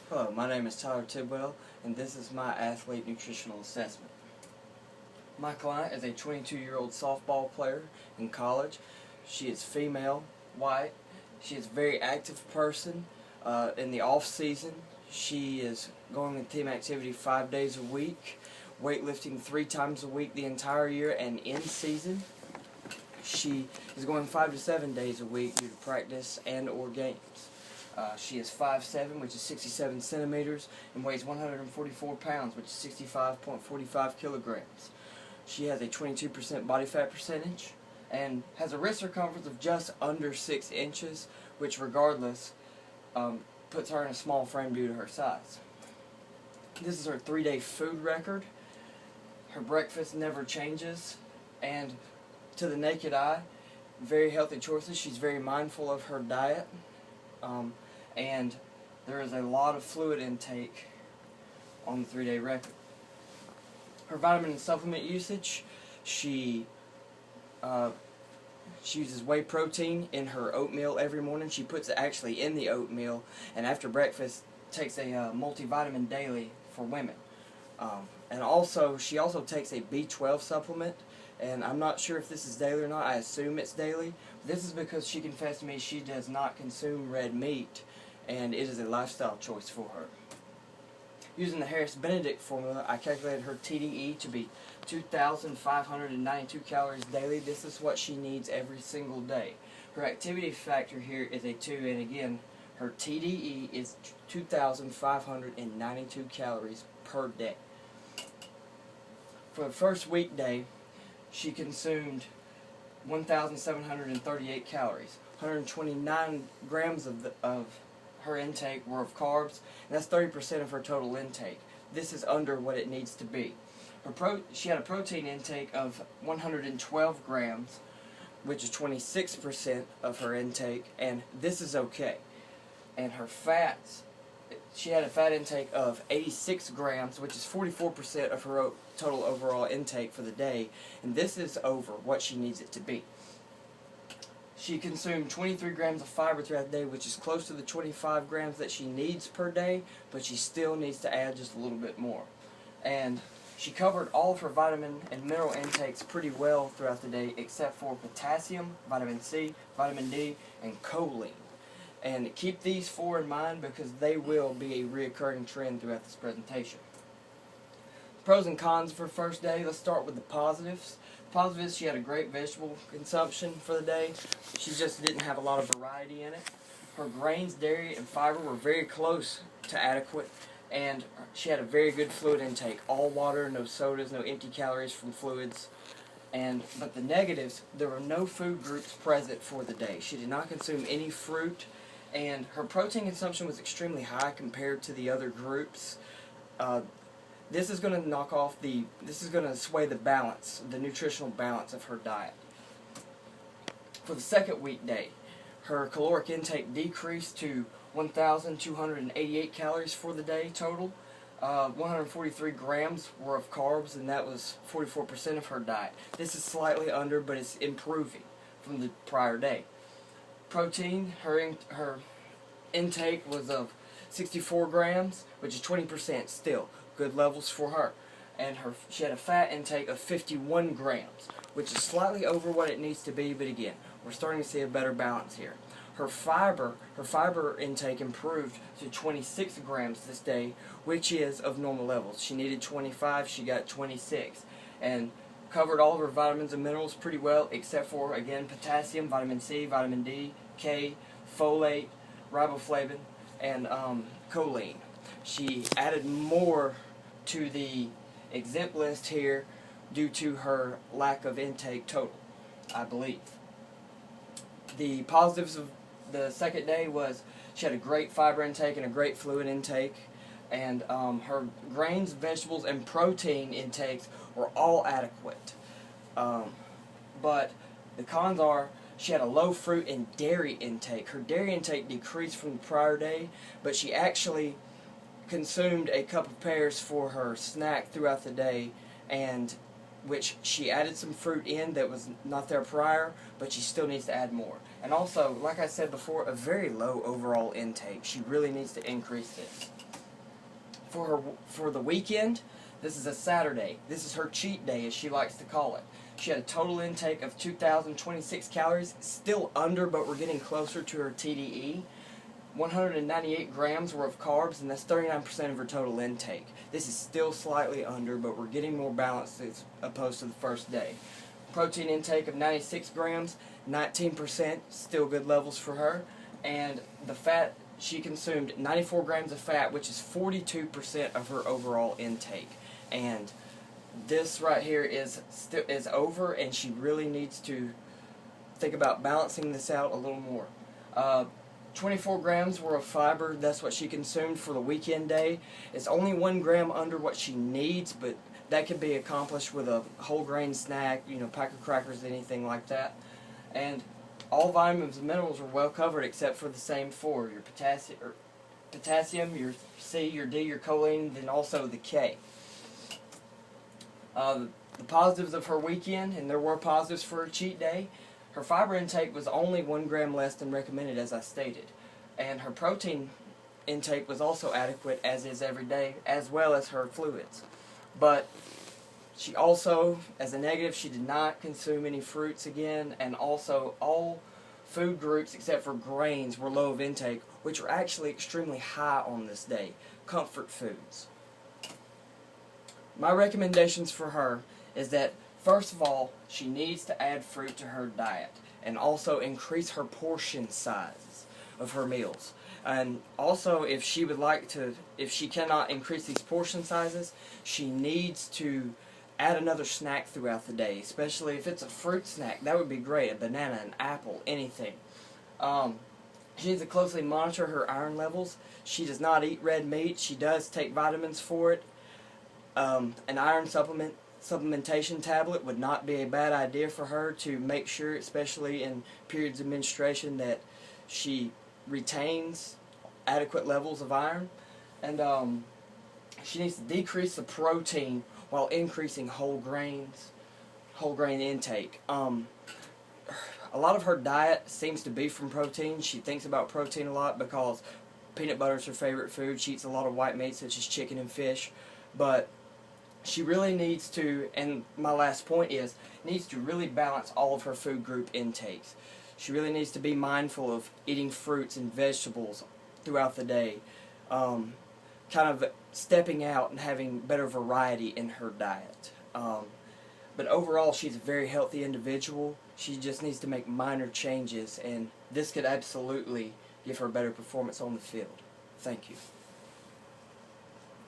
Hello, my name is Tyler Tidwell, and this is my athlete nutritional assessment. My client is a 22-year-old softball player in college. She is female, white. She is a very active person. In the off season, she is going to team activity 5 days a week, weightlifting 3 times a week the entire year, and in season, she is going 5 to 7 days a week due to practice and or games. She is 5'7", which is 67 centimeters, and weighs 144 pounds, which is 65.45 kilograms. She has a 22% body fat percentage, and has a wrist circumference of just under 6 inches, which regardless puts her in a small frame due to her size. This is her 3-day food record. Her breakfast never changes, and to the naked eye, very healthy choices. She's very mindful of her diet. And there is a lot of fluid intake on the 3-day record. Her vitamin and supplement usage, she uses whey protein in her oatmeal every morning. She puts it actually in the oatmeal, and after breakfast takes a multivitamin daily for women. And also, she also takes a B12 supplement, and I'm not sure if this is daily or not. I assume it's daily. This is because she confessed to me she does not consume red meat, and it is a lifestyle choice for her. Using the Harris-Benedict formula, I calculated her TDE to be 2,592 calories daily. This is what she needs every single day. Her activity factor here is a 2, and again, her TDE is 2,592 calories per day. For the first weekday, she consumed 1,738 calories. 129 grams of her intake were of carbs, and that's 30% of her total intake. This is under what it needs to be. She had a protein intake of 112 grams, which is 26% of her intake, and this is okay. And her fats, she had a fat intake of 86 grams, which is 44% of her total overall intake for the day, and this is over what she needs it to be. She consumed 23 grams of fiber throughout the day, which is close to the 25 grams that she needs per day, but she still needs to add just a little bit more. And she covered all of her vitamin and mineral intakes pretty well throughout the day, except for potassium, vitamin C, vitamin D, and choline. And keep these 4 in mind because they will be a reoccurring trend throughout this presentation. Pros and cons for first day. Let's start with the positives. Positives, she had a great vegetable consumption for the day. She just didn't have a lot of variety in it. Her grains, dairy, and fiber were very close to adequate, and she had a very good fluid intake. All water, no sodas, no empty calories from fluids. But the negatives, there were no food groups present for the day. She did not consume any fruit, and her protein consumption was extremely high compared to the other groups. This is going to sway the balance, the nutritional balance of her diet. For the second weekday, her caloric intake decreased to 1,288 calories for the day total. 143 grams were of carbs, and that was 44% of her diet. This is slightly under, but it's improving from the prior day. Protein, her intake was of 64 grams, which is 20% still. Good levels for her. And she had a fat intake of 51 grams, which is slightly over what it needs to be, but again, we're starting to see a better balance here. Her fiber intake improved to 26 grams this day, which is of normal levels. She needed 25, she got 26. And covered all of her vitamins and minerals pretty well, except for, again, potassium, vitamin C, vitamin D, K, folate, riboflavin, and choline. She added more to the exempt list here due to her lack of intake total, I believe. The positives of the second day was she had a great fiber intake and a great fluid intake, and her grains, vegetables, and protein intakes were all adequate. But the cons are she had a low fruit and dairy intake. Her dairy intake decreased from the prior day, but she actually consumed a cup of pears for her snack throughout the day, and which she added some fruit in that was not there prior, but she still needs to add more. And also, like I said before, a very low overall intake. She really needs to increase this. For the weekend, this is a Saturday. This is her cheat day, as she likes to call it. She had a total intake of 2,026 calories, still under, but we're getting closer to her TDE. 198 grams worth of carbs, and that's 39% of her total intake. This is still slightly under, but we're getting more balanced as opposed to the first day. Protein intake of 96 grams, 19%, still good levels for her. And the fat, she consumed 94 grams of fat, which is 42% of her overall intake. And this right here is over, and she really needs to think about balancing this out a little more. 24 grams worth of fiber, that's what she consumed for the weekend day. It's only 1 gram under what she needs, but that can be accomplished with a whole grain snack, pack of crackers, anything like that. And all vitamins and minerals are well covered except for the same four: your potassium, your C, your D, your choline, and also the K. The positives of her weekend, and there were positives for her cheat day. Her fiber intake was only 1 gram less than recommended, as I stated. And her protein intake was also adequate, as is every day, as well as her fluids. But she also, as a negative, she did not consume any fruits again, and also all food groups except for grains were low of intake, which are actually extremely high on this day. Comfort foods. My recommendations for her is that, first of all, she needs to add fruit to her diet and also increase her portion size of her meals. And also, if she cannot increase these portion sizes, she needs to add another snack throughout the day, especially if it's a fruit snack. That would be great, a banana, an apple, anything. She needs to closely monitor her iron levels. She does not eat red meat. She does take vitamins for it. An iron supplementation tablet would not be a bad idea for her to make sure, especially in periods of menstruation, that she retains adequate levels of iron. And she needs to decrease the protein while increasing whole grain intake. A lot of her diet seems to be from protein. She thinks about protein a lot because peanut butter is her favorite food. She eats a lot of white meat such as chicken and fish. But she really needs to, and my last point is, needs to really balance all of her food group intakes. She really needs to be mindful of eating fruits and vegetables throughout the day. Kind of stepping out and having better variety in her diet. But overall, she's a very healthy individual. She just needs to make minor changes, and this could absolutely give her better performance on the field. Thank you.